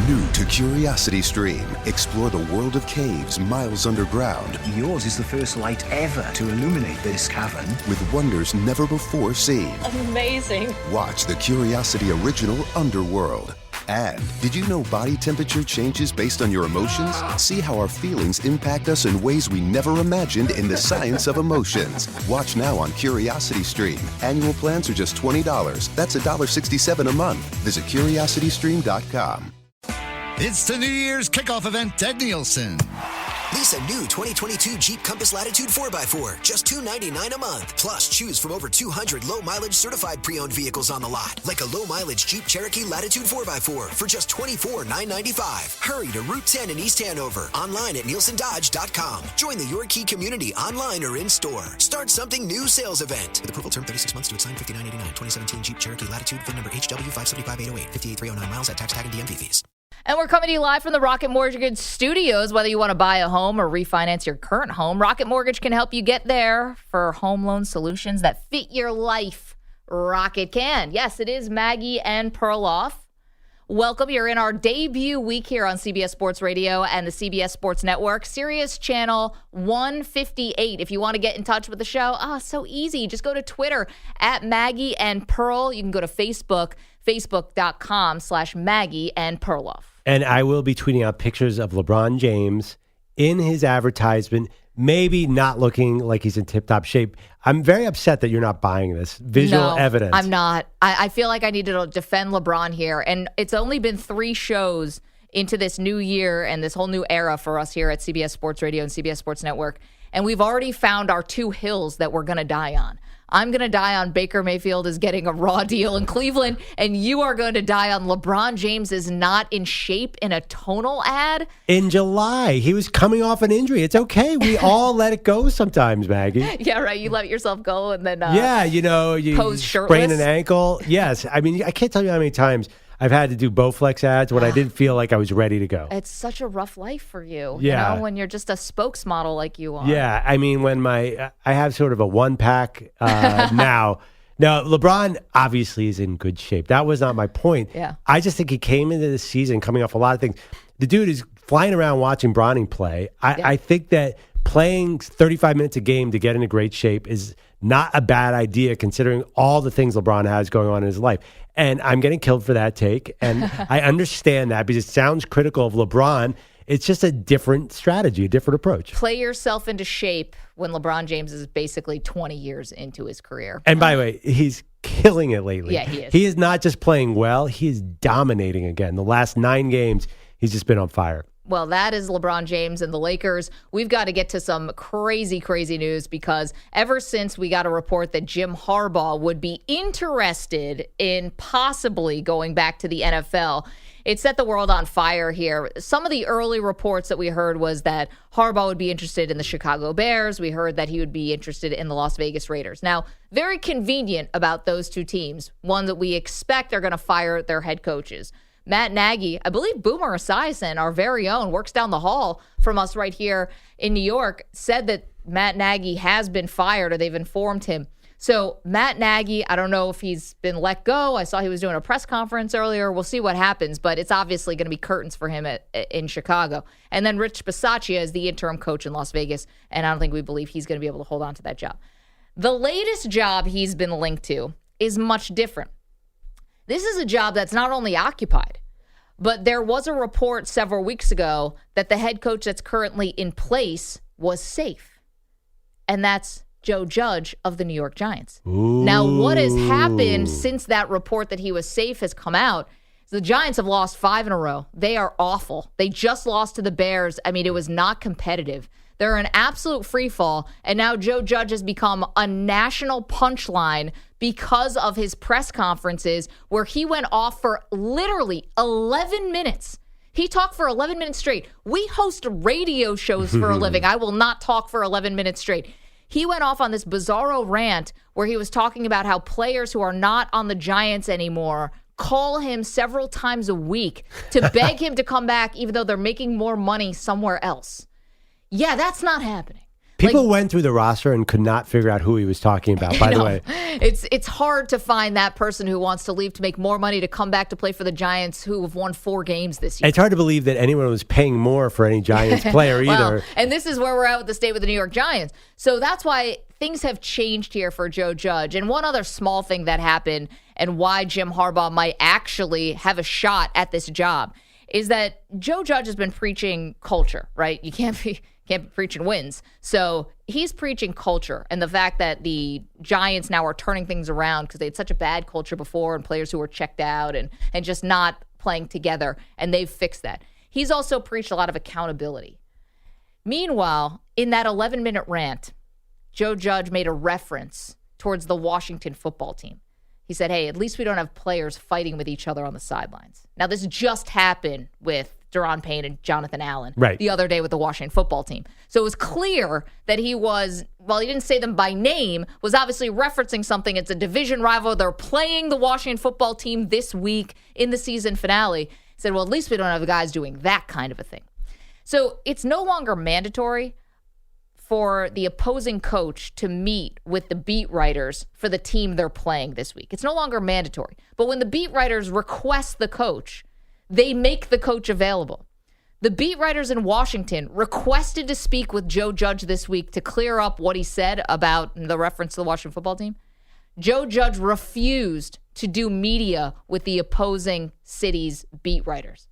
New to CuriosityStream, explore the world of caves miles underground Yours is the first light ever to illuminate this cavern. with wonders never before seen. Amazing. Watch the Curiosity original Underworld. And did you know body temperature changes based on your emotions? See how our feelings impact us in ways we never imagined in the science of emotions. Watch now on CuriosityStream. Annual plans are just $20. That's $1.67 a month. Visit CuriosityStream.com. It's the New Year's kickoff event at Nielsen. Lease a new 2022 Jeep Compass Latitude 4x4, just $299 a month. Plus, choose from over 200 low-mileage certified pre-owned vehicles on the lot, like a low-mileage Jeep Cherokee Latitude 4x4 for just $24,995. Hurry to Route 10 in East Hanover, online at nielsendodge.com. Join the Your Key community online or in-store. Start something new sales event. With approval term 36 months to assign $59.89. 2017 Jeep Cherokee Latitude, VIN number HW575808, 58309 miles at tax tag and DMV fees. And we're coming to you live from the Rocket Mortgage Studios. Whether you want to buy a home or refinance your current home, Rocket Mortgage can help you get there for home loan solutions that fit your life. Rocket can. Yes, it is Maggie and Perloff. Welcome. You're in our debut week here on CBS Sports Radio and the CBS Sports Network, Sirius Channel 158. If you want to get in touch with the show, so easy. Just go to Twitter at Maggie and Pearl. You can go to Facebook, facebook.com/Maggie and Perloff. And I will be tweeting out pictures of LeBron James in his advertisement, maybe not looking like he's in tip-top shape. I'm very upset that you're not buying this visual evidence. I'm not. I feel like I need to defend LeBron here. And it's only been 3 shows into this new year and this whole new era for us here at CBS Sports Radio and CBS Sports Network. And we've already found our 2 hills that we're going to die on. I'm going to die on Baker Mayfield is getting a raw deal in Cleveland, and you are going to die on LeBron James is not in shape in a tonal ad. In July, he was coming off an injury. It's okay. We all let it go sometimes, Maggie. Yeah, right. You let yourself go and then you pose shirtless. Sprain an ankle. Yes. I mean, I can't tell you how many times I've had to do Bowflex ads when I didn't feel like I was ready to go. It's such a rough life for you, Yeah. you know, when you're just a spokesmodel like you are. Yeah, I mean, when I have sort of a one-pack now. Now, LeBron obviously is in good shape. That was not my point. Yeah. I just think he came into this season coming off a lot of things. The dude is flying around watching Bronning play. I think that playing 35 minutes a game to get into great shape is not a bad idea considering all the things LeBron has going on in his life. And I'm getting killed for that take. And I understand that because it sounds critical of LeBron. It's just a different strategy, a different approach. Play yourself into shape when LeBron James is basically 20 years into his career. And by the way, he's killing it lately. Yeah, he is. He is not just playing well, he is dominating again. The last 9 games, he's just been on fire. Well, that is LeBron James and the Lakers. We've got to get to some crazy, crazy news because ever since we got a report that Jim Harbaugh would be interested in possibly going back to the NFL, it set the world on fire here. Some of the early reports that we heard was that Harbaugh would be interested in the Chicago Bears. We heard that he would be interested in the Las Vegas Raiders. Now, very convenient about those 2 teams, one that we expect are going to fire their head coaches. Matt Nagy, I believe Boomer Esiason, our very own, works down the hall from us right here in New York, said that Matt Nagy has been fired or they've informed him. So Matt Nagy, I don't know if he's been let go. I saw he was doing a press conference earlier. We'll see what happens, but it's obviously going to be curtains for him in Chicago. And then Rich Bisaccia is the interim coach in Las Vegas, and I don't think we believe he's going to be able to hold on to that job. The latest job he's been linked to is much different. This is a job that's not only occupied, but there was a report several weeks ago that the head coach that's currently in place was safe. And that's Joe Judge of the New York Giants. Ooh. Now, what has happened since that report that he was safe has come out? The Giants have lost 5 in a row. They are awful. They just lost to the Bears. I mean, it was not competitive. They're an absolute free fall. And now Joe Judge has become a national punchline because of his press conferences where he went off for literally 11 minutes. He talked for 11 minutes straight. We host radio shows for a living. I will not talk for 11 minutes straight. He went off on this bizarro rant where he was talking about how players who are not on the Giants anymore call him several times a week to beg him to come back even though they're making more money somewhere else. Yeah, that's not happening. People went through the roster and could not figure out who he was talking about, by the way. It's hard to find that person who wants to leave to make more money to come back to play for the Giants who have won 4 games this year. It's hard to believe that anyone was paying more for any Giants player either. And this is where we're at with the state with the New York Giants. So that's why things have changed here for Joe Judge. And one other small thing that happened and why Jim Harbaugh might actually have a shot at this job is that Joe Judge has been preaching culture, right? You can't be preaching wins. So he's preaching culture and the fact that the Giants now are turning things around because they had such a bad culture before and players who were checked out and just not playing together, and they've fixed that. He's also preached a lot of accountability. Meanwhile, in that 11-minute rant, Joe Judge made a reference towards the Washington football team. He said, hey, at least we don't have players fighting with each other on the sidelines. Now, this just happened with Daron Payne and Jonathan Allen the other day with the Washington football team. So it was clear that he was, while he didn't say them by name, was obviously referencing something. It's a division rival. They're playing the Washington football team this week in the season finale. He said, well, at least we don't have guys doing that kind of a thing. So it's no longer mandatory for the opposing coach to meet with the beat writers for the team they're playing this week. It's no longer mandatory. But when the beat writers request the coach, they make the coach available. The beat writers in Washington requested to speak with Joe Judge this week to clear up what he said about the reference to the Washington football team. Joe Judge refused to do media with the opposing city's beat writers.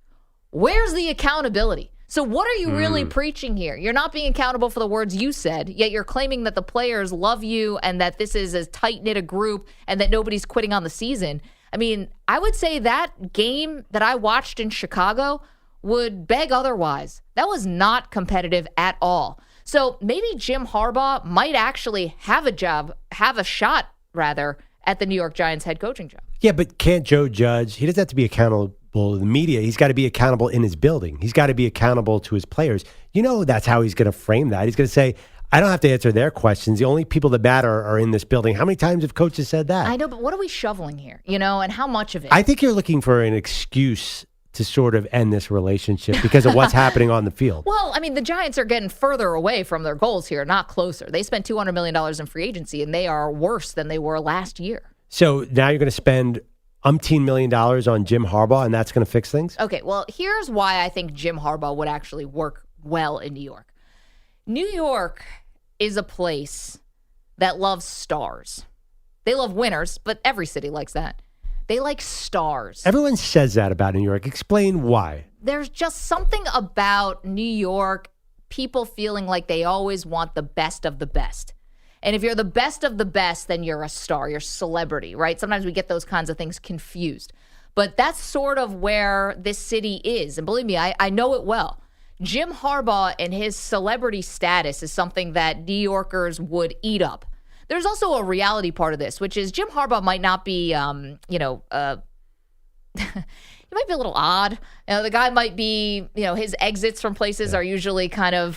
Where's the accountability? So what are you really preaching here? You're not being accountable for the words you said, yet you're claiming that the players love you and that this is as tight-knit a group and that nobody's quitting on the season. I mean, I would say that game that I watched in Chicago would beg otherwise. That was not competitive at all. So maybe Jim Harbaugh might actually have a shot at the New York Giants head coaching job. Yeah, but can't Joe Judge, he doesn't have to be accountable to the media. He's got to be accountable in his building. He's got to be accountable to his players. You know, that's how he's going to frame that. He's going to say, I don't have to answer their questions. The only people that matter are in this building. How many times have coaches said that? I know, but what are we shoveling here? And how much of it? I think you're looking for an excuse to sort of end this relationship because of what's happening on the field. Well, I mean, the Giants are getting further away from their goals here, not closer. They spent $200 million in free agency, and they are worse than they were last year. So now you're going to spend umpteen $1 million on Jim Harbaugh, and that's going to fix things? Okay, well, here's why I think Jim Harbaugh would actually work well in New York. New York is a place that loves stars. They love winners, but every city likes that. They like stars. Everyone says that about New York. Explain why. There's just something about New York, people feeling like they always want the best of the best. And if you're the best of the best, then you're a star, you're a celebrity, right? Sometimes we get those kinds of things confused. But that's sort of where this city is. And believe me, I know it well. Jim Harbaugh and his celebrity status is something that New Yorkers would eat up. There's also a reality part of this, which is Jim Harbaugh might not be, he might be a little odd. The guy might be, his exits from places are usually kind of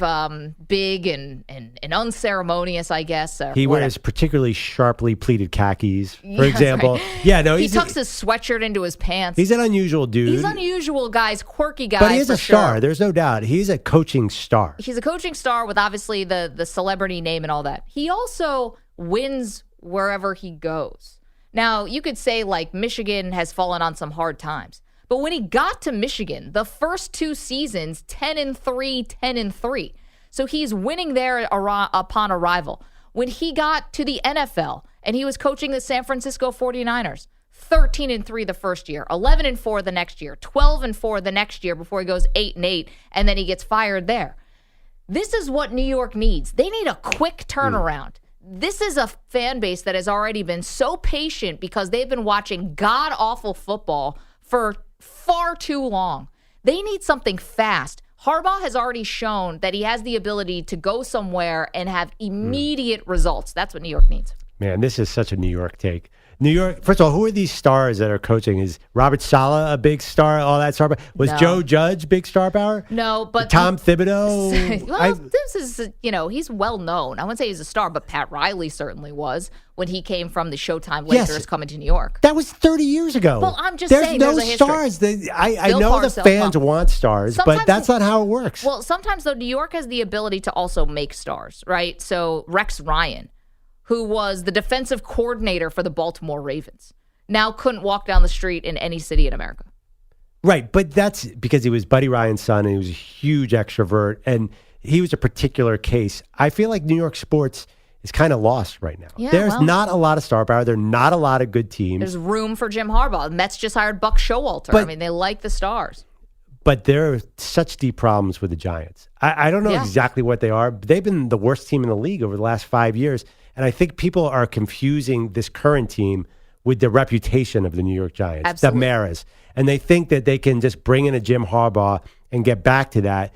big and unceremonious, I guess. He wears particularly sharply pleated khakis, for example. Right. Yeah, no, he tucks his sweatshirt into his pants. He's an unusual dude. He's unusual, guys, quirky guy. But he is a star. There's no doubt. He's a coaching star. He's a coaching star with obviously the celebrity name and all that. He also wins wherever he goes. Now, you could say like Michigan has fallen on some hard times. But when he got to Michigan, the first 2 seasons, 10-3, 10-3. So he's winning there upon arrival. When he got to the NFL and he was coaching the San Francisco 49ers, 13-3 the first year, 11-4 the next year, 12-4 the next year before he goes 8-8, and then he gets fired there. This is what New York needs. They need a quick turnaround. This is a fan base that has already been so patient because they've been watching god-awful football for far too long. They need something fast. Harbaugh has already shown that he has the ability to go somewhere and have immediate results. That's what New York needs. Man, this is such a New York take. New York, first of all, who are these stars that are coaching? Is Robert Saleh a big star? All that star power? Was No. Joe Judge big star power? No, but Tom Thibodeau? well, this is, he's well known. I wouldn't say he's a star, but Pat Riley certainly was when he came from the Showtime Lakers Yes. coming to New York. That was 30 years ago. Well, I'm just there's saying no there's a history. stars. I Bill know Parcells, the fans well, want stars, but sometimes that's not how it works. Well, sometimes, though, New York has the ability to also make stars, right? So Rex Ryan, who was the defensive coordinator for the Baltimore Ravens, now couldn't walk down the street in any city in America. Right, but that's because he was Buddy Ryan's son and he was a huge extrovert, and he was a particular case. I feel like New York sports is kind of lost right now. Yeah, There's well, not a lot of star power. There are not a lot of good teams. There's room for Jim Harbaugh. The Mets just hired Buck Showalter. But- I mean, they like the stars. But there are such deep problems with the Giants. I don't know Yeah. exactly what they are. But they've been the worst team in the league over the last 5 years. And I think people are confusing this current team with the reputation of the New York Giants, Absolutely. the Maras. And they think that they can just bring in a Jim Harbaugh and get back to that.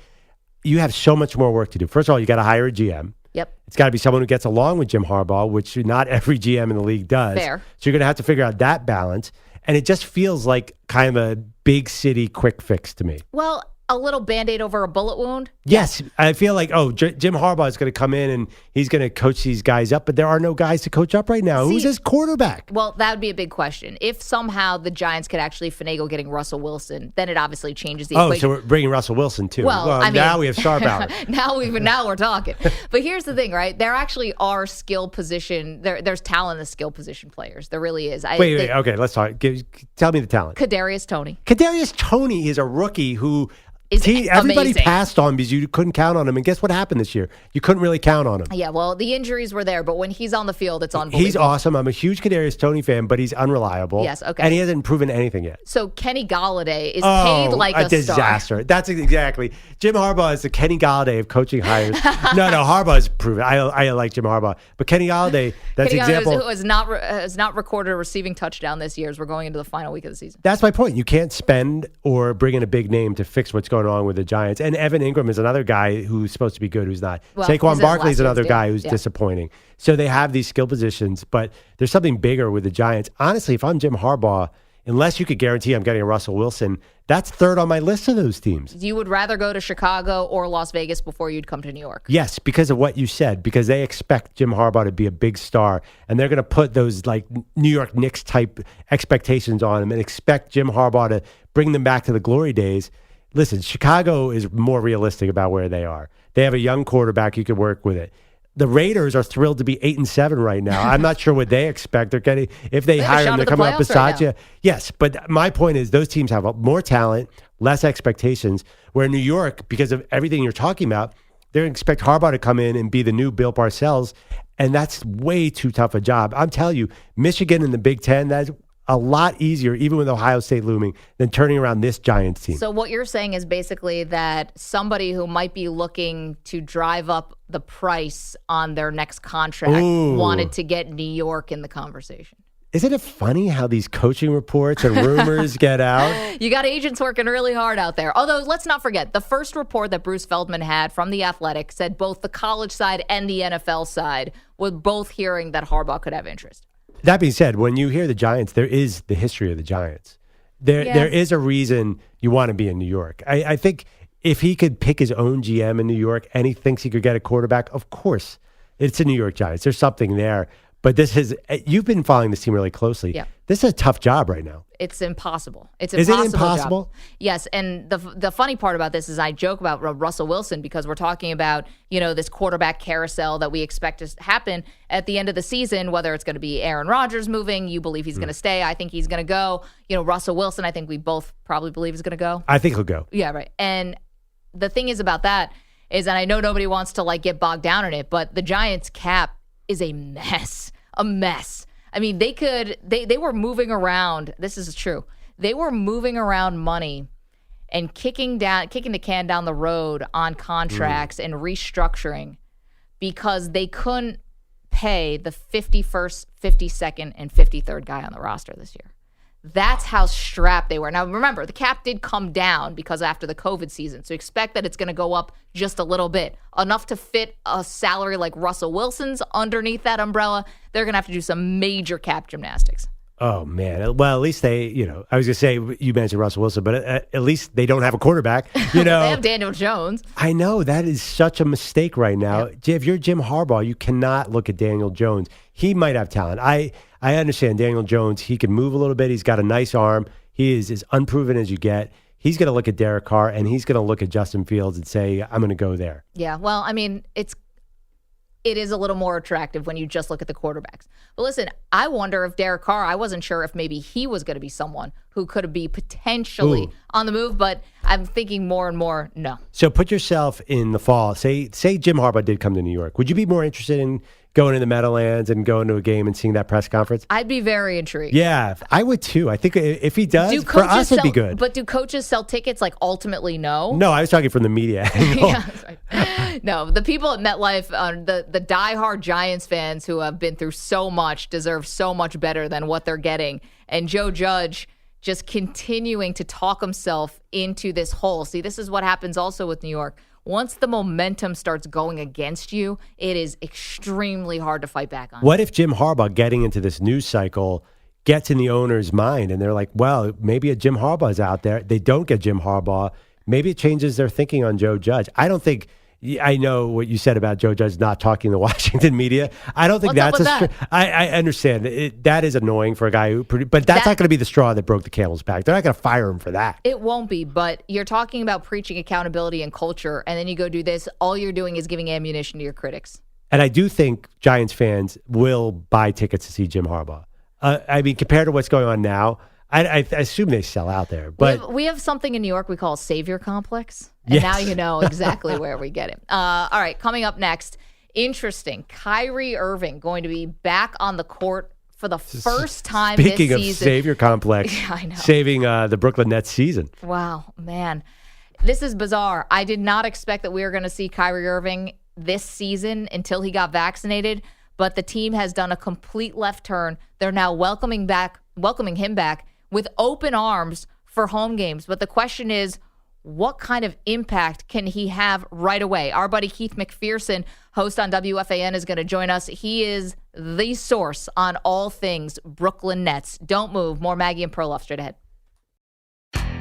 You have so much more work to do. First of all, you got to hire a GM. Yep. It's got to be someone who gets along with Jim Harbaugh, which not every GM in the league does. Fair. So you're going to have to figure out that balance. And it just feels like kind of a big city quick fix to me. Well, a little Band-Aid over a bullet wound. Yes, I feel like, Jim Harbaugh is going to come in and he's going to coach these guys up, but there are no guys to coach up right now. Who's his quarterback? Well, that would be a big question. If somehow the Giants could actually finagle getting Russell Wilson, then it obviously changes the equation. So we're bringing Russell Wilson too. Well, I mean, now we have star power. now we're talking. But here's the thing, right? There actually are skill position. There's talent in skill position players. There really is. Wait. Okay, let's talk. Tell me the talent. Kadarius Toney. Kadarius Toney is a rookie who Is everybody amazing. passed on because you couldn't count on him. And guess what happened this year? You couldn't really count on him. Yeah, well, the injuries were there, but when he's on the field, it's unbelievable. He's awesome. I'm a huge Kadarius Toney fan, but he's unreliable. Yes, okay. And he hasn't proven anything yet. So Kenny Galladay is paid like a disaster. star. That's exactly. Jim Harbaugh is the Kenny Galladay of coaching hires. no, Harbaugh's proven. I like Jim Harbaugh, but Kenny Galladay. That's Kenny example. Galladay has not recorded a receiving touchdown this year as we're going into the final week of the season. That's my point. You can't spend or bring in a big name to fix what's going on with the Giants. And Evan Ingram is another guy who's supposed to be good, who's not. Well, Saquon he's a Barkley is last another year's guy deal. who's Yeah. disappointing. So they have these skill positions, but there's something bigger with the Giants. Honestly, if I'm Jim Harbaugh, unless you could guarantee I'm getting a Russell Wilson, that's third on my list of those teams. You would rather go to Chicago or Las Vegas before you'd come to New York. Yes, because of what you said, because they expect Jim Harbaugh to be a big star, and they're going to put those like New York Knicks type expectations on him and expect Jim Harbaugh to bring them back to the glory days. Listen, Chicago is more realistic about where they are. They have a young quarterback. You can work with it. The Raiders are thrilled to be 8-7 right now. I'm not sure what they expect. They're getting if they have a hire shot them to at the come up playoffs beside right now. you. Yes, but my point is those teams have more talent, less expectations. Where New York, because of everything you're talking about, they expect Harbaugh to come in and be the new Bill Parcells, and that's way too tough a job. I'm telling you, Michigan in the Big Ten, that's a lot easier, even with Ohio State looming, than turning around this Giants team. So what you're saying is basically that somebody who might be looking to drive up the price on their next contract Ooh. wanted to get New York in the conversation. Isn't it funny how these coaching reports and rumors get out? You got agents working really hard out there. Although, let's not forget, the first report that Bruce Feldman had from The Athletic said both the college side and the NFL side were both hearing that Harbaugh could have interest. That being said, when you hear the Giants, there is the history of the Giants. There is a reason you want to be in New York. I think if he could pick his own GM in New York and he thinks he could get a quarterback, of course, it's the New York Giants. There's something there. But you've been following this team really closely. Yeah. This is a tough job right now. It's impossible. It's Is impossible. it impossible? Job. Yes, and the funny part about this is I joke about Russell Wilson because we're talking about, this quarterback carousel that we expect to happen at the end of the season, whether it's going to be Aaron Rodgers moving, you believe he's going to stay, I think he's going to go. Russell Wilson, I think we both probably believe is going to go. I think he'll go. Yeah, right. And the thing is about that is, and I know nobody wants to get bogged down in it, but the Giants cap is a mess. A mess. I mean, they were moving around. This is true. They were moving around money and kicking the can down the road on contracts and restructuring because they couldn't pay the 51st, 52nd, and 53rd guy on the roster this year. That's how strapped they were. Now, remember, the cap did come down because after the COVID season. So expect that it's going to go up just a little bit. Enough to fit a salary like Russell Wilson's underneath that umbrella. They're going to have to do some major cap gymnastics. Oh, man. Well, at least they, I was going to say, you mentioned Russell Wilson, but at least they don't have a quarterback. They have Daniel Jones. I know. That is such a mistake right now. Yep. If you're Jim Harbaugh, you cannot look at Daniel Jones. He might have talent. I understand Daniel Jones. He can move a little bit. He's got a nice arm. He is as unproven as you get. He's going to look at Derek Carr, and he's going to look at Justin Fields and say, I'm going to go there. Yeah, well, I mean, it is a little more attractive when you just look at the quarterbacks. But listen, I wonder if Derek Carr, I wasn't sure if maybe he was going to be someone who could be potentially on the move, but I'm thinking more and more, no. So put yourself in the fall. Say Jim Harbaugh did come to New York. Would you be more interested in going to the Meadowlands and going to a game and seeing that press conference? I'd be very intrigued. Yeah, I would too. I think if he does, for us it'd be good. But do coaches sell tickets? Like ultimately, no. No, I was talking from the media angle. Yeah, that's right. No, the people at MetLife, the diehard Giants fans who have been through so much, deserve so much better than what they're getting. And Joe Judge just continuing to talk himself into this hole. See, this is what happens also with New York. Once the momentum starts going against you, it is extremely hard to fight back on. What if Jim Harbaugh getting into this news cycle gets in the owner's mind and they're like, well, maybe a Jim Harbaugh's out there. They don't get Jim Harbaugh. Maybe it changes their thinking on Joe Judge. I know what you said about Joe Judge not talking to the Washington media. I don't think I understand. That is annoying for a guy but that's not going to be the straw that broke the camel's back. They're not going to fire him for that. It won't be, but you're talking about preaching accountability and culture, and then you go do this. All you're doing is giving ammunition to your critics. And I do think Giants fans will buy tickets to see Jim Harbaugh. I mean, compared to what's going on now, I assume they sell out there. But we have something in New York we call a savior complex. And now you know exactly where we get it. All right, coming up next, interesting. Kyrie Irving going to be back on the court for the first time this season. Speaking of savior complex, I know. Saving the Brooklyn Nets season. Wow, man. This is bizarre. I did not expect that we were going to see Kyrie Irving this season until he got vaccinated, but the team has done a complete left turn. They're now welcoming him back with open arms for home games. But the question is, what kind of impact can he have right away? Our buddy Keith McPherson, host on WFAN, is going to join us. He is the source on all things Brooklyn Nets. Don't move. More Maggie and Perloff straight ahead.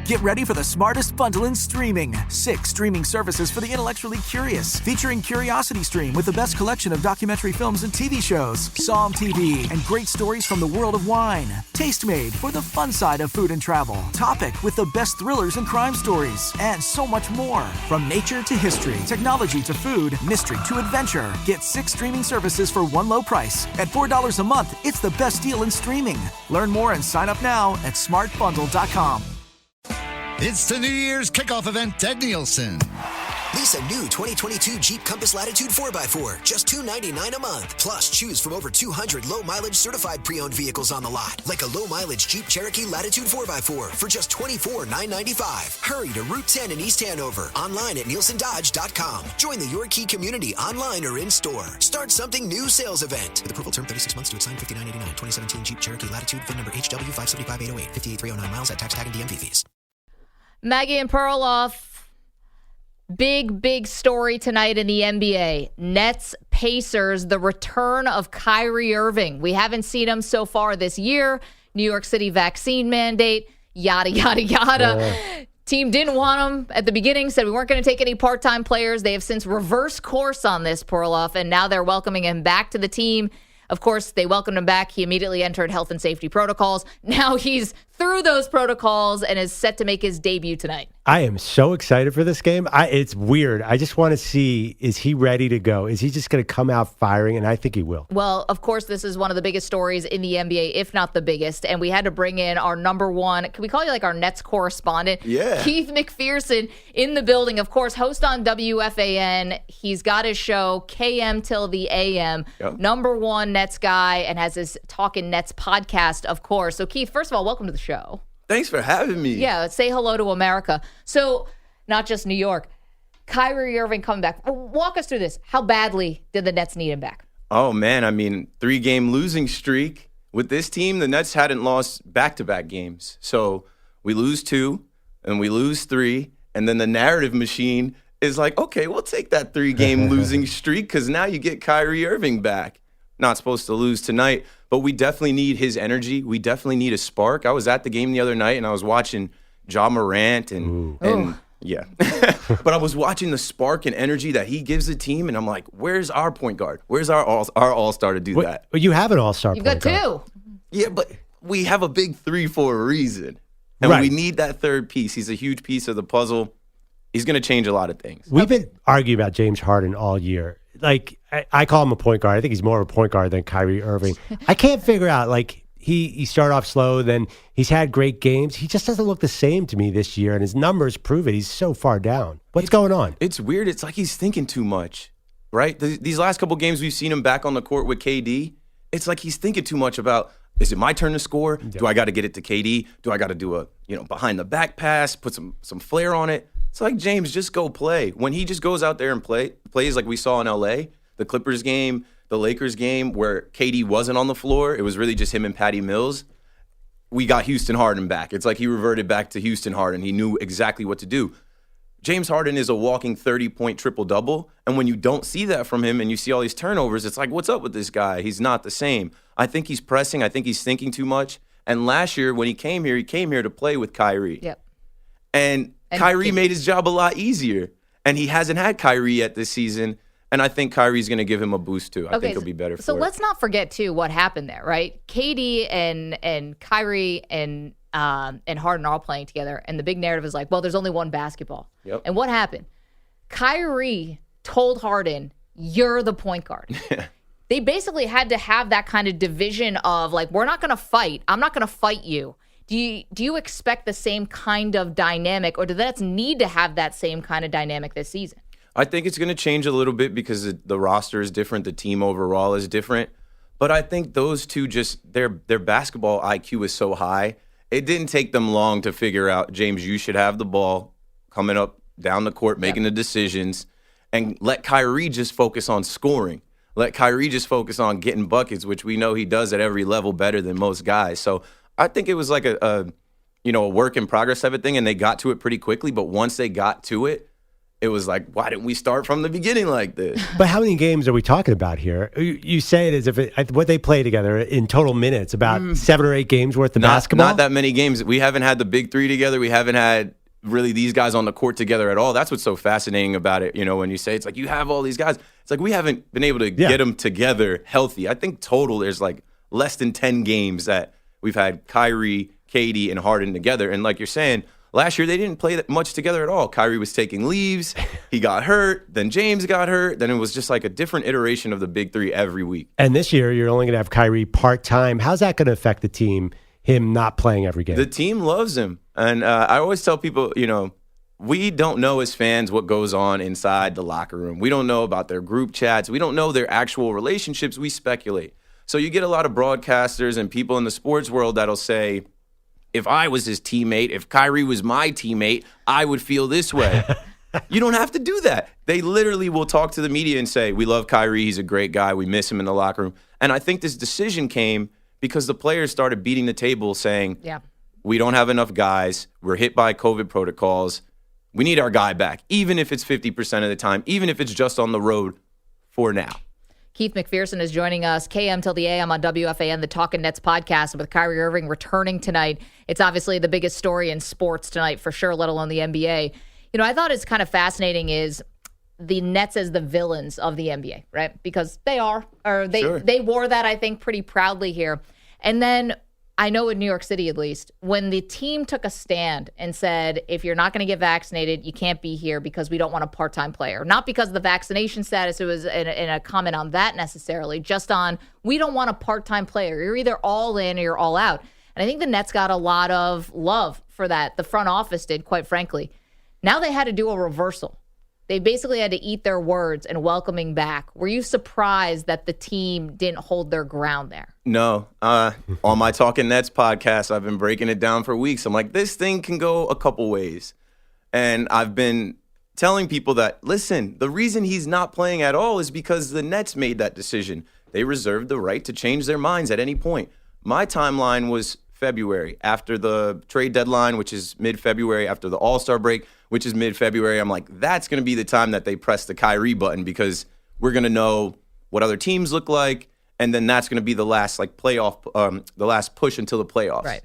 Get ready for the smartest bundle in streaming. 6 streaming services for the intellectually curious. Featuring Curiosity Stream with the best collection of documentary films and TV shows. Psalm TV and great stories from the world of wine. Tastemade for the fun side of food and travel. Topic with the best thrillers and crime stories. And so much more. From nature to history, technology to food, mystery to adventure. Get 6 streaming services for one low price. At $4 a month, it's the best deal in streaming. Learn more and sign up now at smartbundle.com. It's the New Year's kickoff event at Nielsen. Lease a new 2022 Jeep Compass Latitude 4x4, just $299 a month. Plus, choose from over 200 low-mileage certified pre-owned vehicles on the lot, like a low-mileage Jeep Cherokee Latitude 4x4 for just $24,995. Hurry to Route 10 in East Hanover, online at nielsendodge.com. Join the Your Key community online or in-store. Start something new sales event. With approval term 36 months to assign $59.89. 2017 Jeep Cherokee Latitude, VIN number HW575808, 58309 miles at tax tag and DMV fees. Maggie and Perloff. Big story tonight in the NBA. Nets, Pacers, the return of Kyrie Irving. We haven't seen him so far this year. New York City vaccine mandate, yada, yada, yada. Team didn't want him at the beginning, said we weren't going to take any part-time players. They have since reversed course on this, Perloff, and now they're welcoming him back to the team. Of course, they welcomed him back. He immediately entered health and safety protocols. Now he's through those protocols and is set to make his debut tonight. I am so excited for this game. It's weird. I just want to see, is he ready to go? Is he just going to come out firing? And I think he will. Well, of course, this is one of the biggest stories in the NBA, if not the biggest. And we had to bring in our number one, can we call you like our Nets correspondent? Yeah. Keith McPherson in the building. Of course, host on WFAN. He's got his show, KM Till the AM. Yep. Number one Nets guy, and has his Talkin' Nets podcast, of course. So, Keith, first of all, welcome to the show. Thanks for having me. Yeah, say hello to America. So, not just New York. Kyrie Irving coming back. Walk us through this. How badly did the Nets need him back? Oh, man. I mean, 3-game losing streak. With this team, the Nets hadn't lost back-to-back games. So we lose 2, and we lose 3, and then the narrative machine is like, okay, we'll take that 3-game losing streak because now you get Kyrie Irving back. Not supposed to lose tonight. but we definitely need his energy. We definitely need a spark. I was at the game the other night, and I was watching Ja Morant and yeah. But I was watching the spark and energy that he gives the team, and I'm like, where's our point guard? Where's our all-star to do that? Well, you have an all-star You've point got guard. 2. Yeah, but we have a big 3 for a reason. And we need that third piece. He's a huge piece of the puzzle. He's going to change a lot of things. We've been arguing about James Harden all year. Like, I call him a point guard. I think he's more of a point guard than Kyrie Irving. I can't figure out, like, he started off slow, then he's had great games. He just doesn't look the same to me this year, and his numbers prove it. He's so far down. What's going on? It's weird. It's like he's thinking too much, right? These last couple games we've seen him back on the court with KD. It's like he's thinking too much about, is it my turn to score? Yep. Do I got to get it to KD? Do I got to do a behind the back pass, put some flair on it? It's like, James, just go play. When he just goes out there and plays like we saw in LA, the Clippers game, the Lakers game, where KD wasn't on the floor, it was really just him and Patty Mills. We got Houston Harden back. It's like he reverted back to Houston Harden. He knew exactly what to do. James Harden is a walking 30-point triple-double, and when you don't see that from him and you see all these turnovers, it's like, what's up with this guy? He's not the same. I think he's pressing. I think he's thinking too much. And last year when he came here to play with Kyrie. Yep. And Kyrie made his job a lot easier, and he hasn't had Kyrie yet this season, and I think Kyrie's going to give him a boost too. I think he'll be better for it. So let's not forget, too, what happened there, right? KD and Kyrie and Harden are all playing together, and the big narrative is like, well, there's only one basketball. Yep. And what happened? Kyrie told Harden, you're the point guard. They basically had to have that kind of division of, like, we're not going to fight. I'm not going to fight you. Do you expect the same kind of dynamic, or do the Nets need to have that same kind of dynamic this season? I think it's going to change a little bit because the roster is different. The team overall is different. But I think those two their basketball IQ is so high. It didn't take them long to figure out, James, you should have the ball coming up down the court, making the decisions, and let Kyrie just focus on scoring. Let Kyrie just focus on getting buckets, which we know he does at every level better than most guys. So I think it was like a work in progress type of thing, and they got to it pretty quickly. But once they got to it, it was like, why didn't we start from the beginning like this? But how many games are we talking about here? You say it as if what they play together in total minutes, about 7 or 8 games worth of basketball? Not that many games. We haven't had the big 3 together. We haven't had really these guys on the court together at all. That's what's so fascinating about it. When you say it's like you have all these guys, it's like we haven't been able to get them together healthy. I think total there's like less than 10 games that we've had Kyrie, KD, and Harden together. And like you're saying, last year they didn't play that much together at all. Kyrie was taking leaves. He got hurt. Then James got hurt. Then it was just like a different iteration of the big 3 every week. And this year you're only going to have Kyrie part-time. How's that going to affect the team, him not playing every game? The team loves him. And I always tell people, we don't know as fans what goes on inside the locker room. We don't know about their group chats. We don't know their actual relationships. We speculate. So you get a lot of broadcasters and people in the sports world that'll say, if I was his teammate, if Kyrie was my teammate, I would feel this way. You don't have to do that. They literally will talk to the media and say, we love Kyrie. He's a great guy. We miss him in the locker room. And I think this decision came because the players started beating the table saying, we don't have enough guys. We're hit by COVID protocols. We need our guy back, even if it's 50% of the time, even if it's just on the road for now. Keith McPherson is joining us, KM till the AM on WFAN, the Talkin' Nets podcast, with Kyrie Irving returning tonight. It's obviously the biggest story in sports tonight for sure, let alone the NBA. I thought it's kind of fascinating is the Nets as the villains of the NBA, right? Because they are, or they wore that, I think, pretty proudly here. And then I know in New York City, at least, when the team took a stand and said, if you're not going to get vaccinated, you can't be here because we don't want a part-time player. Not because of the vaccination status. It was in a comment on that necessarily, just on we don't want a part-time player. You're either all in or you're all out. And I think the Nets got a lot of love for that. The front office did, quite frankly. Now they had to do a reversal. They basically had to eat their words and welcoming back. Were you surprised that the team didn't hold their ground there? No. On my Talkin' Nets podcast, I've been breaking it down for weeks. I'm like, this thing can go a couple ways. And I've been telling people that, listen, the reason he's not playing at all is because the Nets made that decision. They reserved the right to change their minds at any point. My timeline was February, after the trade deadline, which is mid-February, after the All-Star break, which is mid-February. I'm like, that's going to be the time that they press the Kyrie button because we're going to know what other teams look like and then that's going to be the last the last push until the playoffs. Right.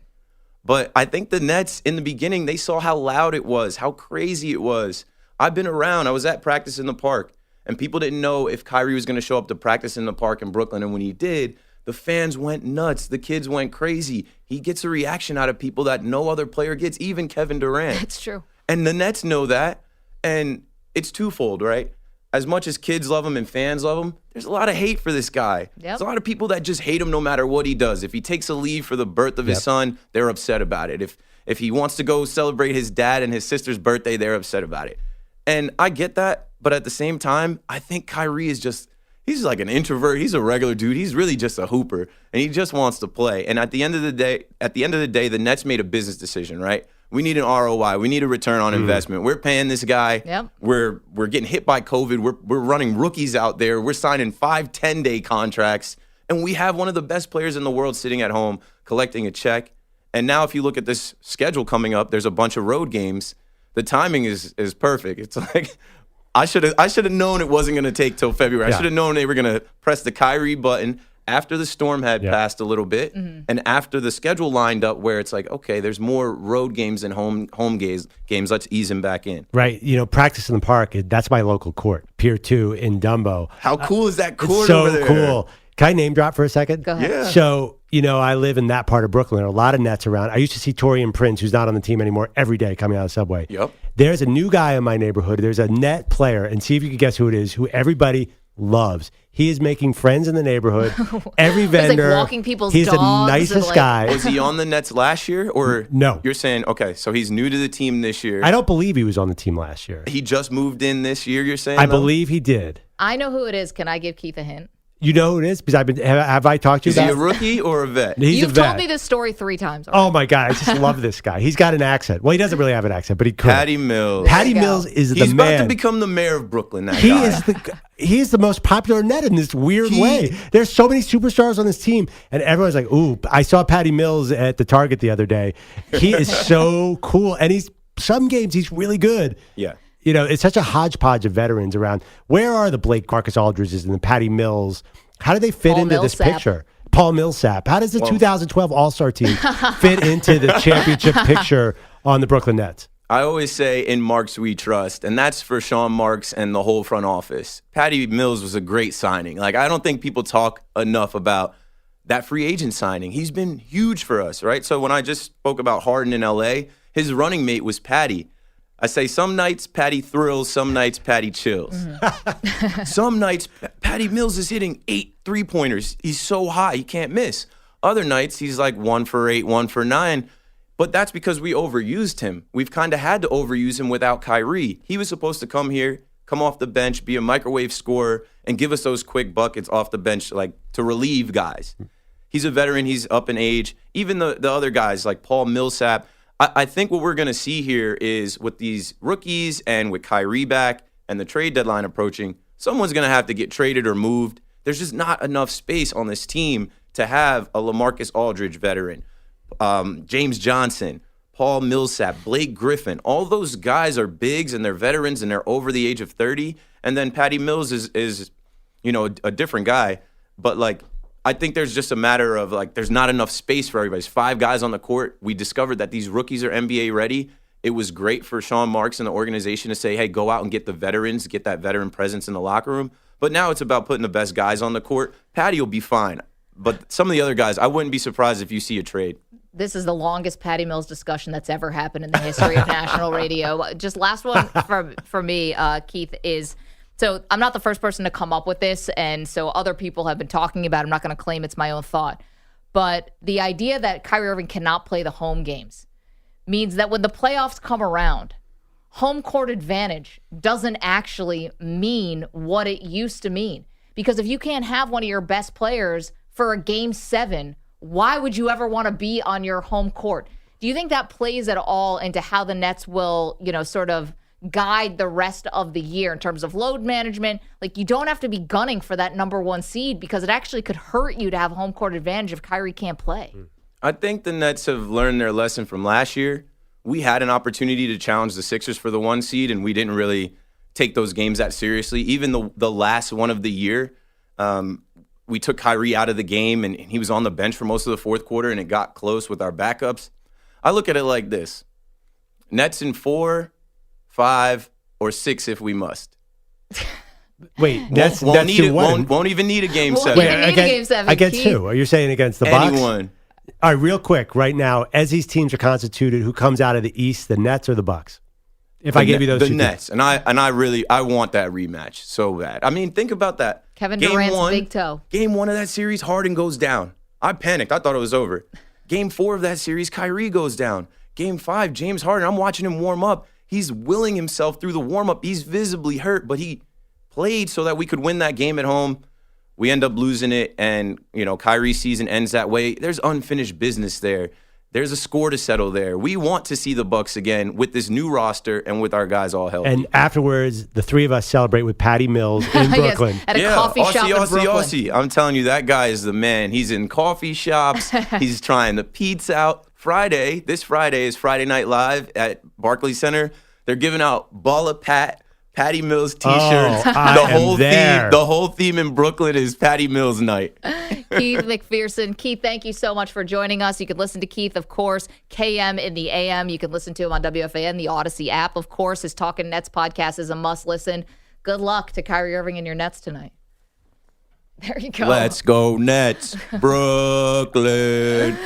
But I think the Nets in the beginning, they saw how loud it was, how crazy it was. I've been around. I was at practice in the park, and people didn't know if Kyrie was going to show up to practice in the park in Brooklyn. And when he did, the fans went nuts. The kids went crazy. He gets a reaction out of people that no other player gets, even Kevin Durant. That's true. And the Nets know that. And it's twofold, right? As much as kids love him and fans love him, there's a lot of hate for this guy. There's a lot of people that just hate him no matter what he does. If he takes a leave for the birth of his son, they're upset about it. If he wants to go celebrate his dad and his sister's birthday, they're upset about it. And I get that, but at the same time, I think Kyrie is he's like an introvert. He's a regular dude. He's really just a hooper, and he just wants to play. And at the end of the day, the Nets made a business decision, right? We need an ROI. We need a return on investment. We're paying this guy. Yep. We're getting hit by COVID. We're running rookies out there. We're signing 5-10-day contracts, and we have one of the best players in the world sitting at home collecting a check. And now, if you look at this schedule coming up, there's a bunch of road games. The timing is perfect. It's like I should have known it wasn't going to take till February. I should have known they were going to press the Kyrie button after the storm had passed a little bit, and after the schedule lined up where it's like, okay, there's more road games than home games. Let's ease him back in. Right. Practice in the park, that's my local court, Pier 2 in Dumbo. How cool is that court it's so over there? Cool. Can I name drop for a second? Go ahead. Yeah. So, I live in that part of Brooklyn. There are a lot of Nets around. I used to see Torian Prince, who's not on the team anymore, every day coming out of the subway. Yep. There's a new guy in my neighborhood. There's a Net player, and see if you can guess who it is, who everybody loves. He is making friends in the neighborhood. Every vendor. He's like walking people's He's dogs. the nicest guy. Was he on the Nets last year? Or No. You're saying, okay, so he's new to the team this year. I don't believe he was on the team last year. He just moved in this year, you're saying? I though? believe he did. I know who it is. Can I give Keith a hint? You know who it is? Because have I talked to you Is he about a rookie or a vet? He's You've a vet. told me this story 3 times already. Oh my God, I just love this guy. He's got an accent. Well, he doesn't really have an accent, but he could. Patty Mills. Patty There you go. Mills is the He's man. about to become the mayor of Brooklyn, that He guy. is the most popular Net in this weird way. There's so many superstars on this team, and everyone's like, "Ooh!" I saw Patty Mills at the Target the other day. He is so cool, and some games he's really good. Yeah. It's such a hodgepodge of veterans around. Where are the Blake Marcus Aldridges and the Patty Mills? How do they fit Paul into this Millsap. picture? Paul Millsap. How does the 2012 All-Star team fit into the championship picture on the Brooklyn Nets? I always say, in Marks we trust, and that's for Sean Marks and the whole front office. Patty Mills was a great signing. I don't think people talk enough about that free agent signing. He's been huge for us, right? So when I just spoke about Harden in L.A., his running mate was Patty. I say some nights Patty thrills, some nights Patty chills. Some nights Patty Mills is hitting 8 3-pointers. He's so high, he can't miss. Other nights he's like 1 for 8, 1 for 9. But that's because we overused him. We've kind of had to overuse him without Kyrie. He was supposed to come here, come off the bench, be a microwave scorer, and give us those quick buckets off the bench, to relieve guys. He's a veteran. He's up in age. Even the other guys like Paul Millsap, I think what we're going to see here is with these rookies and with Kyrie back and the trade deadline approaching, someone's going to have to get traded or moved. There's just not enough space on this team to have a LaMarcus Aldridge veteran, James Johnson, Paul Millsap, Blake Griffin. All those guys are bigs and they're veterans and they're over the age of 30. And then Patty Mills is a different guy. But I think there's just a matter of there's not enough space for everybody. There's 5 guys on the court. We discovered that these rookies are NBA ready. It was great for Sean Marks and the organization to say, hey, go out and get the veterans, get that veteran presence in the locker room. But now it's about putting the best guys on the court. Patty will be fine. But some of the other guys, I wouldn't be surprised if you see a trade. This is the longest Patty Mills discussion that's ever happened in the history of national radio. Just last one for me, Keith, is... So I'm not the first person to come up with this, and so other people have been talking about it. I'm not going to claim it's my own thought. But the idea that Kyrie Irving cannot play the home games means that when the playoffs come around, home court advantage doesn't actually mean what it used to mean. Because if you can't have one of your best players for a Game 7, why would you ever want to be on your home court? Do you think that plays at all into how the Nets will, sort of guide the rest of the year in terms of load management? You don't have to be gunning for that number 1 seed because it actually could hurt you to have home court advantage if Kyrie can't play. I think the Nets have learned their lesson from last year. We had an opportunity to challenge the Sixers for the 1 seed, and we didn't really take those games that seriously. Even the last one of the year, we took Kyrie out of the game and he was on the bench for most of the fourth quarter and it got close with our backups. I look at it like this. Nets in 4, 5, or 6 if we must. Wait, won't even need a game 7. Against who? Are you saying against the Bucks? Anyone. All right, real quick, right now, as these teams are constituted, who comes out of the East, the Nets or the Bucks? If I gave you those two Nets, teams. and I want that rematch so bad. I mean, think about that. Kevin Durant's big toe. Game 1 of that series, Harden goes down. I panicked. I thought it was over. Game 4 of that series, Kyrie goes down. Game 5, James Harden. I'm watching him warm up. He's willing himself through the warm up. He's visibly hurt, but he played so that we could win that game at home. We end up losing it, and Kyrie's season ends that way. There's unfinished business there. There's a score to settle there. We want to see the Bucks again with this new roster and with our guys all healthy. And afterwards, the three of us celebrate with Patty Mills in Brooklyn. Yes, at a coffee shop in Brooklyn. Aussie. I'm telling you, that guy is the man. He's in coffee shops. He's trying the pizza out. This Friday is Friday Night Live at Barclays Center. They're giving out Balla Patty Mills T-shirts. The whole theme in Brooklyn is Patty Mills night. Keith McPherson. Keith, thank you so much for joining us. You can listen to Keith, of course, KM in the AM. You can listen to him on WFAN, the Odyssey app. Of course, his Talking Nets podcast is a must listen. Good luck to Kyrie Irving and your Nets tonight. There you go. Let's go Nets, Brooklyn.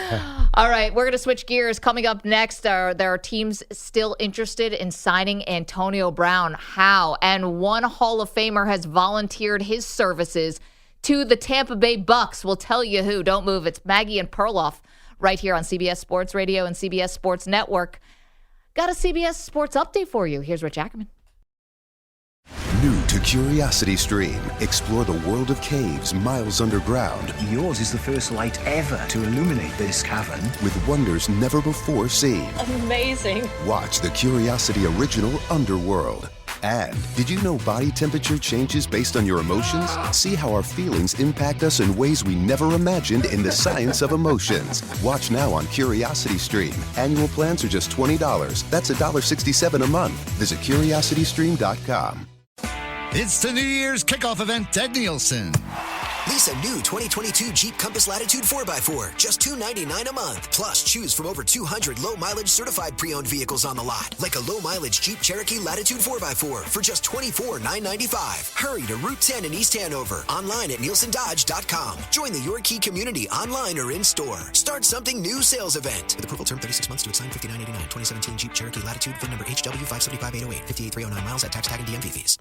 All right, we're going to switch gears. Coming up next, there are teams still interested in signing Antonio Brown. How? And one Hall of Famer has volunteered his services to the Tampa Bay Bucks. We'll tell you who. Don't move. It's Maggie and Perloff right here on CBS Sports Radio and CBS Sports Network. Got a CBS Sports update for you. Here's Rich Ackerman. New to CuriosityStream, explore the world of caves miles underground Yours is the first light ever to illuminate this cavern. with wonders never before seen. Amazing. Watch the Curiosity original Underworld. And did you know body temperature changes based on your emotions? See how our feelings impact us in ways we never imagined in the science of emotions. Watch now on CuriosityStream. Annual plans are just $20. That's $1.67 a month. Visit CuriosityStream.com. It's the New Year's kickoff event at Nielsen. Lease a new 2022 Jeep Compass Latitude 4x4, just $299 a month. Plus, choose from over 200 low-mileage certified pre-owned vehicles on the lot, like a low-mileage Jeep Cherokee Latitude 4x4 for just $24,995. Hurry to Route 10 in East Hanover, online at nielsendodge.com. Join the Your Key community online or in-store. Start something new sales event. With approval term 36 months to excite $59.89. 2017 Jeep Cherokee Latitude, VIN number HW575808, 58309 miles at tax tag and DMV fees.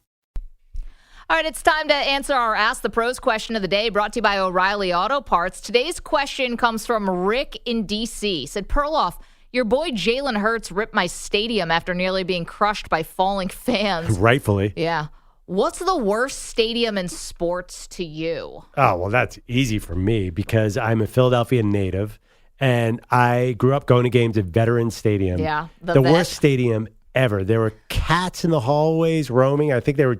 All right, it's time to answer our Ask the Pros question of the day, brought to you by O'Reilly Auto Parts. Today's question comes from Rick in D.C. Said, Perloff, your boy Jalen Hurts ripped my stadium after nearly being crushed by falling fans. Rightfully. Yeah. What's the worst stadium in sports to you? Oh, well, that's easy for me because I'm a Philadelphia native, and I grew up going to games at Veterans Stadium. Yeah, the worst stadium ever. There were cats in the hallways roaming. I think they were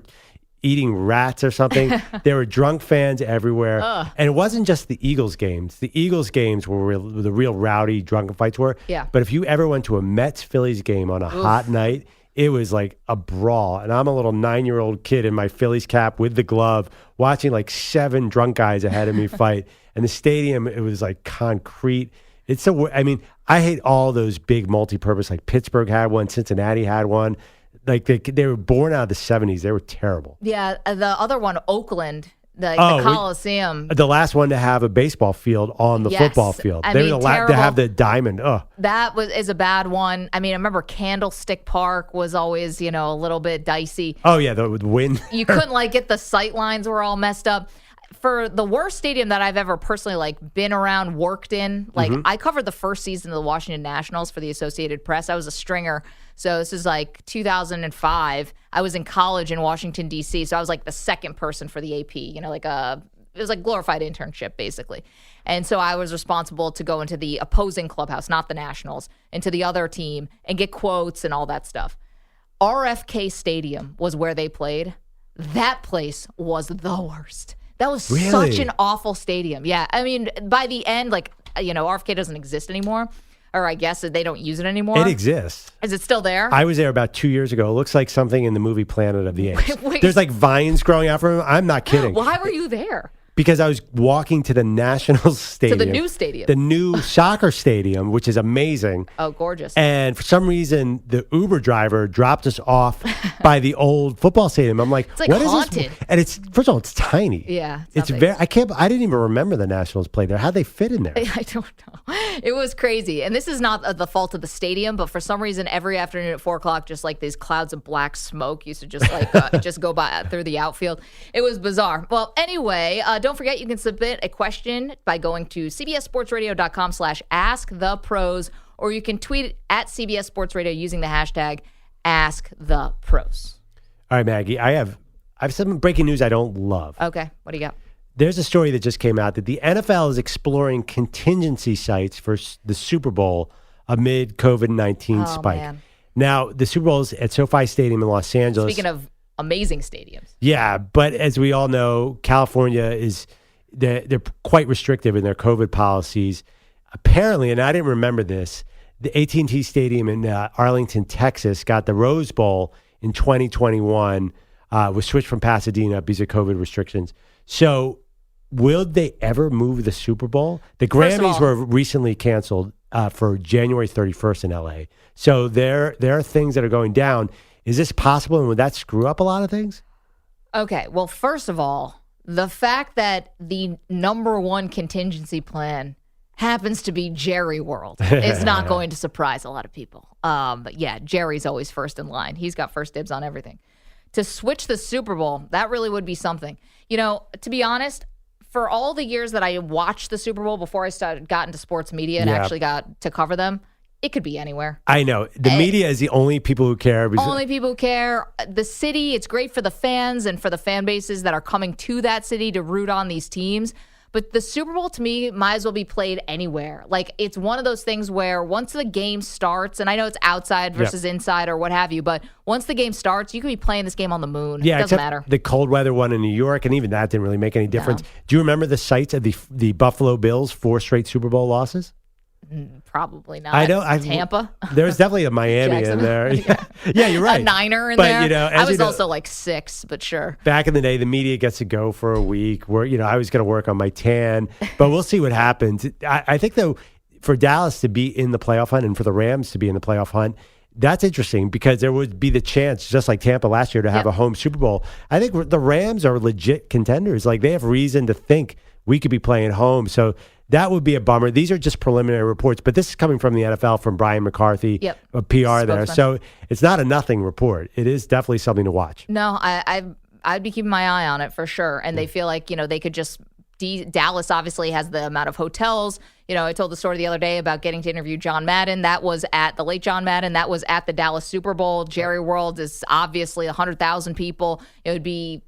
eating rats or something. There were drunk fans everywhere. And it wasn't just the Eagles games. The Eagles games were the real rowdy, drunken fights were. Yeah. But if you ever went to a Mets-Phillies game on a hot night, it was like a brawl. And I'm a little 9-year-old kid in my Phillies cap with the glove, watching like 7 drunk guys ahead of me fight. And the stadium, it was like concrete. It's so, I mean, I hate all those big multi-purpose, like Pittsburgh had one, Cincinnati had one. Like they were born out of the 70s. They were terrible. Yeah, the other one, Oakland, the Coliseum. The last one to have a baseball field on the football field. They were the last to have the diamond. That is a bad one. I mean, I remember Candlestick Park was always, a little bit dicey. Oh, yeah, the wind. You couldn't, get the sight lines were all messed up. For the worst stadium that I've ever personally been around, worked in, I covered the first season of the Washington Nationals for the Associated Press. I was a stringer. So this is 2005. I was in college in Washington, D.C. So I was the second person for the AP, it was like glorified internship basically. And so I was responsible to go into the opposing clubhouse, not the Nationals, into the other team and get quotes and all that stuff. RFK Stadium was where they played. That place was the worst. That was such an awful stadium. Yeah. I mean, by the end, RFK doesn't exist anymore. Or I guess they don't use it anymore. It exists. Is it still there? I was there about 2 years ago. It looks like something in the movie Planet of the Apes. There's vines growing out from it. I'm not kidding. Why were you there? because I was walking to the National Stadium. To the new stadium. The new soccer stadium, which is amazing. Oh, gorgeous. And for some reason, the Uber driver dropped us off by the old football stadium. I'm like, it's like what haunted. is this? And it's, first of all, it's tiny. Yeah. It's very, I didn't even remember the Nationals played there. How'd they fit in there? I don't know. It was crazy. And this is not the fault of the stadium, but for some reason, every afternoon at 4 o'clock, just like these clouds of black smoke used to just like just go by through the outfield. It was bizarre. Well, anyway, don't forget you can submit a question by going to cbssportsradio.com/askthepros, or you can tweet it at CBS Sports Radio using the hashtag AskThePros. All right, Maggie, I have some breaking news I don't love. Okay, what do you got? There's a story that just came out that the NFL is exploring contingency sites for the Super Bowl amid COVID-19 spike. Man. Now, the Super Bowl is at SoFi Stadium in Los Angeles. Speaking of amazing stadiums. Yeah, but as we all know, California they're quite restrictive in their COVID policies. Apparently, and I didn't remember this, the AT&T Stadium in Arlington, Texas got the Rose Bowl in 2021, was switched from Pasadena because of COVID restrictions. So will they ever move the Super Bowl? The Grammys were recently canceled for January 31st in LA. So there are things that are going down. Is this possible, and would that screw up a lot of things? Okay, well, first of all, the fact that the number one contingency plan happens to be Jerry World is not going to surprise a lot of people. But yeah, Jerry's always first in line. He's got first dibs on everything. To switch the Super Bowl, that really would be something. You know, to be honest, for all the years that I watched the Super Bowl before I got into sports media and actually got to cover them, it could be anywhere. I know. The media is the only people who care. Only people who care. The city, it's great for the fans and for the fan bases that are coming to that city to root on these teams. But the Super Bowl, to me, might as well be played anywhere. Like, it's one of those things where once the game starts, and I know it's outside versus inside or what have you, but once the game starts, you could be playing this game on the moon. Yeah, it doesn't matter. The cold weather one in New York, and even that didn't really make any difference. No. Do you remember the sites of the Buffalo Bills' 4 straight Super Bowl losses? Probably not. I know. Tampa. There's definitely a Miami in there. Yeah, you're right. A Niner in there. You know, I was also like 6, but sure. Back in the day, the media gets to go for a week. Where I was going to work on my tan, but we'll see what happens. I think though, for Dallas to be in the playoff hunt and for the Rams to be in the playoff hunt, that's interesting because there would be the chance, just like Tampa last year, to have a home Super Bowl. I think the Rams are legit contenders. Like, they have reason to think we could be playing home. So that would be a bummer. These are just preliminary reports, but this is coming from the NFL, from Brian McCarthy, a PR there. So it's not a nothing report. It is definitely something to watch. No, I'd be keeping my eye on it for sure. And they feel like, they could just Dallas obviously has the amount of hotels. I told the story the other day about getting to interview John Madden. That was at the late John Madden. That was at the Dallas Super Bowl. Jerry World is obviously 100,000 people. It'd be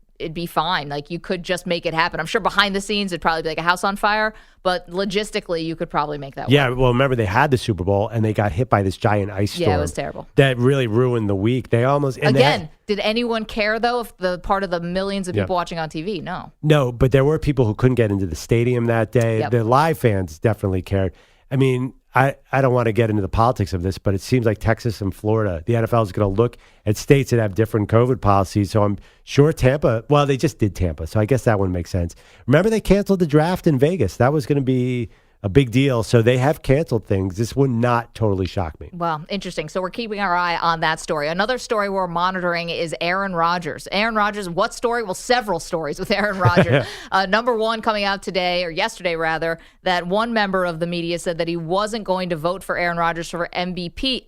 fine. Like, you could just make it happen. I'm sure behind the scenes it'd probably be like a house on fire, but logistically you could probably make that work. Yeah, well, remember they had the Super Bowl and they got hit by this giant ice storm. Yeah, it was terrible. That really ruined the week. They almost did anyone care though? If the part of the millions of people watching on TV? No, but there were people who couldn't get into the stadium that day. Yep. The live fans definitely cared. I mean, I don't want to get into the politics of this, but it seems like Texas and Florida, the NFL is going to look at states that have different COVID policies. So I'm sure Tampa, well, they just did Tampa, so I guess that one makes sense. Remember, they canceled the draft in Vegas. That was going to be a big deal. So they have canceled things. This would not totally shock me. Well, interesting. So we're keeping our eye on that story. Another story we're monitoring is Aaron Rodgers. Aaron Rodgers, what story? Well, several stories with Aaron Rodgers. Number one coming out today, or yesterday rather, that one member of the media said that he wasn't going to vote for Aaron Rodgers for MVP,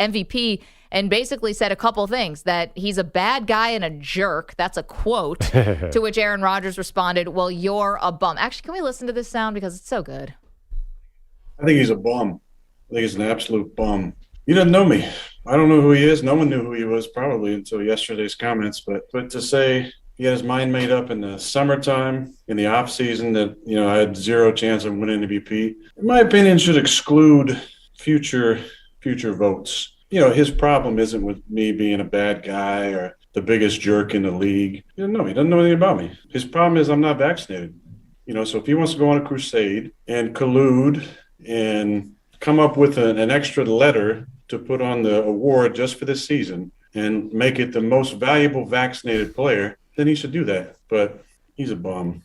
and basically said a couple things, that he's a bad guy and a jerk. That's a quote. To which Aaron Rodgers responded, well, you're a bum. Actually, can we listen to this sound? Because it's so good. I think he's a bum. I think he's an absolute bum. He doesn't know me. I don't know who he is. No one knew who he was probably until yesterday's comments. But to say he had his mind made up in the summertime, in the off season, that I had zero chance of winning MVP, in my opinion, should exclude future votes. His problem isn't with me being a bad guy or the biggest jerk in the league. He doesn't know anything about me. His problem is I'm not vaccinated. So if he wants to go on a crusade and collude and come up with an extra letter to put on the award just for this season and make it the most valuable vaccinated player, then he should do that. But he's a bum.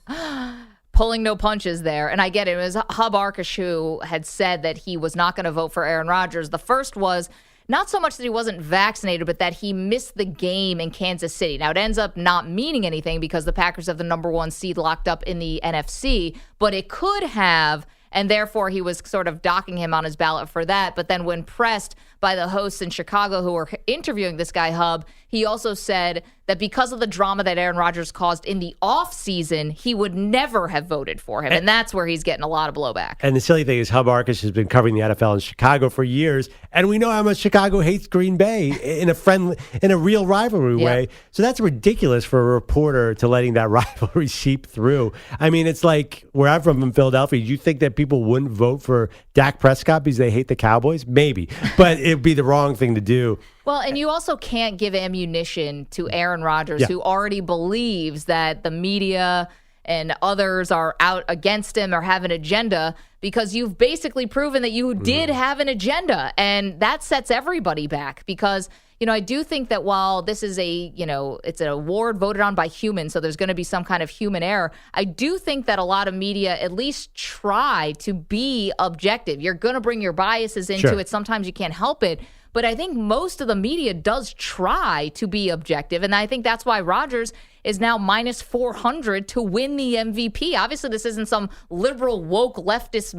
pulling no punches there. And I get it. It was Hub Arkush who had said that he was not going to vote for Aaron Rodgers. The first was not so much that he wasn't vaccinated, but that he missed the game in Kansas City. Now, it ends up not meaning anything because the Packers have the number 1 seed locked up in the NFC, but it could have, and therefore he was sort of docking him on his ballot for that. But then when pressed by the hosts in Chicago who were interviewing this guy, Hub, he also said that because of the drama that Aaron Rodgers caused in the offseason, he would never have voted for him. And that's where he's getting a lot of blowback. And the silly thing is Hub Arkush has been covering the NFL in Chicago for years, and we know how much Chicago hates Green Bay in a real rivalry way. So that's ridiculous for a reporter to letting that rivalry seep through. I mean, it's like where I'm from in Philadelphia, you think that people wouldn't vote for Dak Prescott because they hate the Cowboys? Maybe. But it'd be the wrong thing to do. Well, and you also can't give ammunition to Aaron Rodgers, who already believes that the media and others are out against him or have an agenda, because you've basically proven that you did have an agenda. And that sets everybody back because, I do think that while this is it's an award voted on by humans, so there's going to be some kind of human error, I do think that a lot of media at least try to be objective. You're going to bring your biases into it. Sometimes you can't help it. But I think most of the media does try to be objective. And I think that's why Rodgers is now minus 400 to win the MVP. Obviously, this isn't some liberal, woke, leftist,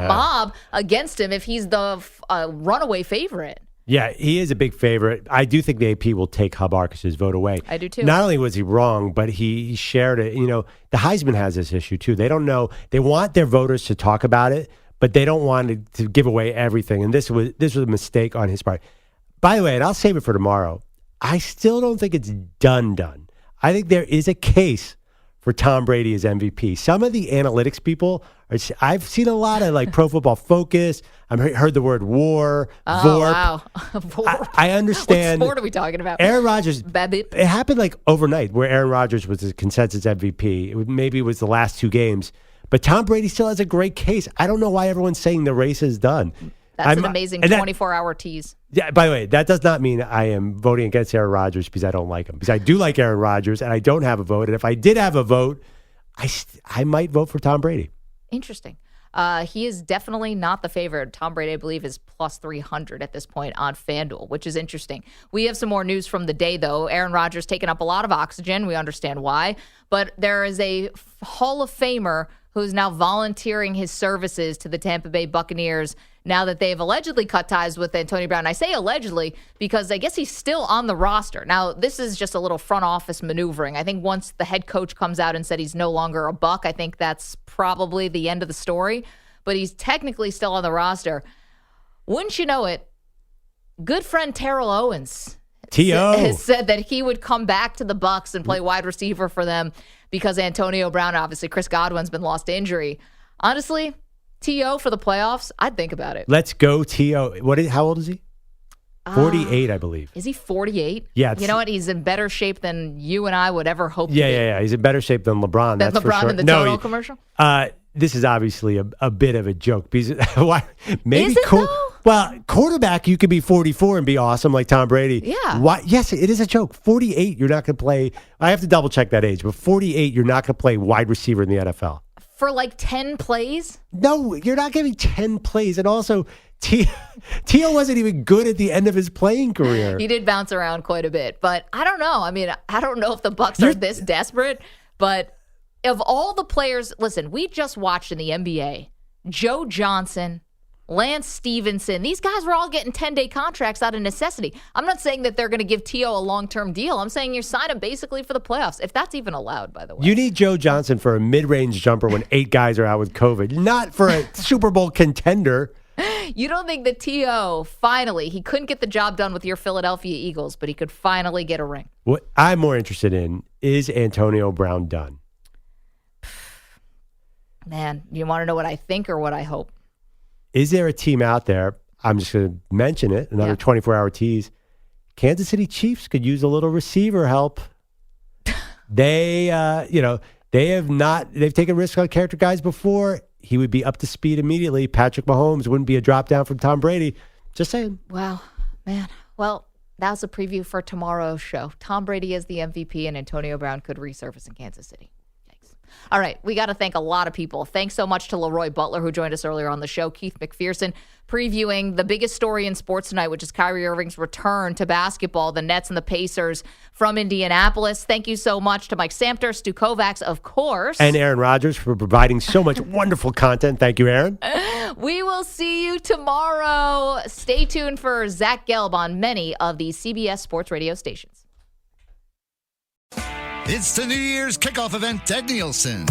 mob against him if he's the runaway favorite. Yeah, he is a big favorite. I do think the AP will take Hub Arkush's vote away. I do too. Not only was he wrong, but he shared it. The Heisman has this issue too. They don't know. They want their voters to talk about it, but they don't want to give away everything. And this was a mistake on his part. By the way, and I'll save it for tomorrow, I still don't think it's done. I think there is a case for Tom Brady as MVP. Some of the analytics people, I've seen a lot of like Pro Football Focus. I've heard the word war, VORP. Wow. I understand. What sport are we talking about? Aaron Rodgers, Babbitt. It happened like overnight where Aaron Rodgers was the consensus MVP. Maybe it was the last 2 games. But Tom Brady still has a great case. I don't know why everyone's saying the race is done. That's an amazing 24-hour tease. Yeah. By the way, that does not mean I am voting against Aaron Rodgers because I don't like him. Because I do like Aaron Rodgers, and I don't have a vote. And if I did have a vote, I might vote for Tom Brady. Interesting. He is definitely not the favorite. Tom Brady, I believe, is plus 300 at this point on FanDuel, which is interesting. We have some more news from the day, though. Aaron Rodgers taking up a lot of oxygen. We understand why. But there is a Hall of Famer who's now volunteering his services to the Tampa Bay Buccaneers now that they've allegedly cut ties with Antonio Brown. I say allegedly because I guess he's still on the roster. Now, this is just a little front office maneuvering. I think once the head coach comes out and said he's no longer a Buck, I think that's probably the end of the story. But he's technically still on the roster. Wouldn't you know it, good friend Terrell Owens has said that he would come back to the Bucs and play wide receiver for them because Antonio Brown, obviously Chris Godwin's been lost to injury. Honestly, T.O. for the playoffs, I'd think about it. Let's go, T.O. How old is he? 48, I believe. Is he 48? Yeah. You know what? He's in better shape than you and I would ever hope to be. Yeah. He's in better shape than LeBron. Than that's LeBron for sure. in the Total commercial? This is obviously a bit of a joke. Because maybe is it, though? Well, quarterback, you could be 44 and be awesome like Tom Brady. Yeah. Why? Yes, it is a joke. 48, you're not going to play. I have to double check that age, but 48, you're not going to play wide receiver in the NFL. For like 10 plays? No, you're not getting 10 plays. And also, T.O. wasn't even good at the end of his playing career. He did bounce around quite a bit. But I don't know. I mean, I don't know if the Bucs are this desperate. But of all the players, listen, we just watched in the NBA, Joe Johnson, Lance Stevenson, these guys were all getting 10-day contracts out of necessity. I'm not saying that they're going to give T.O. a long-term deal. I'm saying you sign him basically for the playoffs, if that's even allowed, by the way. You need Joe Johnson for a mid-range jumper when 8 guys are out with COVID, not for a Super Bowl contender. You don't think that T.O. finally, he couldn't get the job done with your Philadelphia Eagles, but he could finally get a ring? What I'm more interested in is Antonio Brown done? Man, you want to know what I think or what I hope? Is there a team out there? I'm just going to mention it. Another 24-hour tease. Kansas City Chiefs could use a little receiver help. They've taken risks on character guys before. He would be up to speed immediately. Patrick Mahomes wouldn't be a drop down from Tom Brady. Just saying. Wow, man. Well, that was a preview for tomorrow's show. Tom Brady is the MVP and Antonio Brown could resurface in Kansas City. Thanks. All right, we got to thank a lot of people. Thanks so much to Leroy Butler, who joined us earlier on the show, Keith McPherson, previewing the biggest story in sports tonight, which is Kyrie Irving's return to basketball, the Nets and the Pacers from Indianapolis. Thank you so much to Mike Samter, Stu Kovacs, of course. And Aaron Rodgers for providing so much wonderful content. Thank you, Aaron. We will see you tomorrow. Stay tuned for Zach Gelb on many of the CBS Sports radio stations. It's the New Year's kickoff event at Nielsen.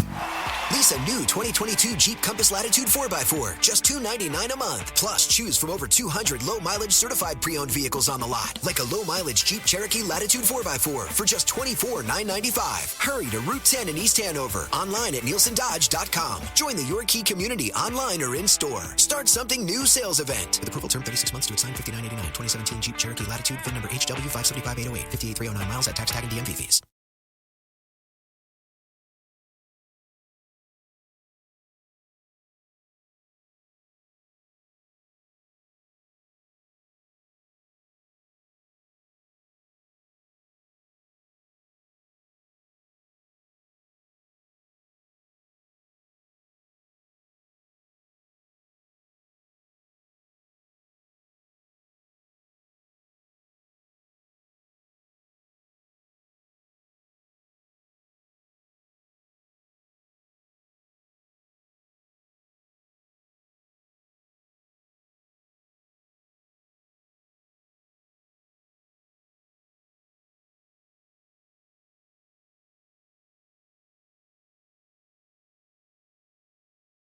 Lease a new 2022 Jeep Compass Latitude 4x4, just $299 a month. Plus, choose from over 200 low-mileage certified pre-owned vehicles on the lot, like a low-mileage Jeep Cherokee Latitude 4x4 for just $24,995. Hurry to Route 10 in East Hanover, online at nielsendodge.com. Join the Your Key community online or in-store. Start something new sales event. With approval term 36 months to assign $59.89. 2017 Jeep Cherokee Latitude, VIN number HW575808, 58309 miles at tax tag and DMV fees.